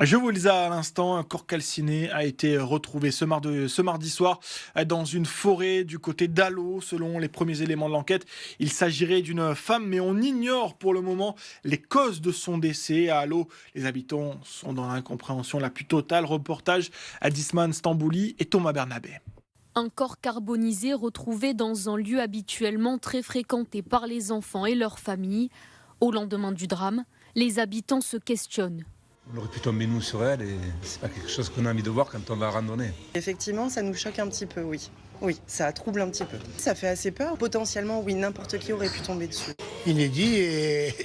Je vous le disais à l'instant, un corps calciné a été retrouvé ce mardi soir dans une forêt du côté d'Allo. Selon les premiers éléments de l'enquête, il s'agirait d'une femme, mais on ignore pour le moment les causes de son décès. À Allo, les habitants sont dans l'incompréhension la plus totale. Reportage à Disman Stambouli et Thomas Bernabé. Un corps carbonisé retrouvé dans un lieu habituellement très fréquenté par les enfants et leurs familles. Au lendemain du drame, les habitants se questionnent. On aurait pu tomber nous sur elle et c'est pas quelque chose qu'on a envie de voir quand on va randonner. Effectivement, ça nous choque un petit peu, oui. Oui, ça trouble un petit peu. Ça fait assez peur. Potentiellement, oui, n'importe qui aurait pu tomber dessus. Inédit et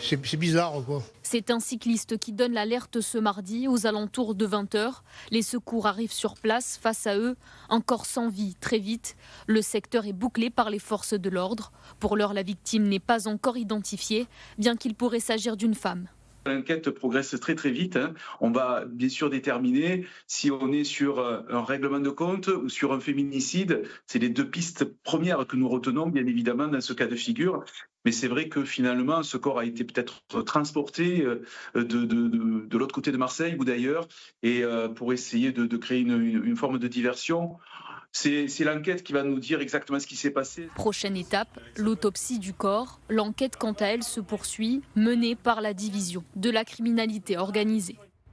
c'est bizarre, quoi. C'est un cycliste qui donne l'alerte ce mardi aux alentours de 20h. Les secours arrivent sur place. Face à eux, un corps sans vie très vite. Le secteur est bouclé par les forces de l'ordre. Pour l'heure, la victime n'est pas encore identifiée, bien qu'il pourrait s'agir d'une femme. L'enquête progresse très très vite. On va bien sûr déterminer si on est sur un règlement de compte ou sur un féminicide. C'est les deux pistes premières que nous retenons, bien évidemment, dans ce cas de figure. Mais c'est vrai que finalement, ce corps a été peut-être transporté de l'autre côté de Marseille ou d'ailleurs, et pour essayer de créer une forme de diversion. C'est l'enquête qui va nous dire exactement ce qui s'est passé. Prochaine étape, l'autopsie du corps. L'enquête, quant à elle, se poursuit, menée par la division de la criminalité organisée.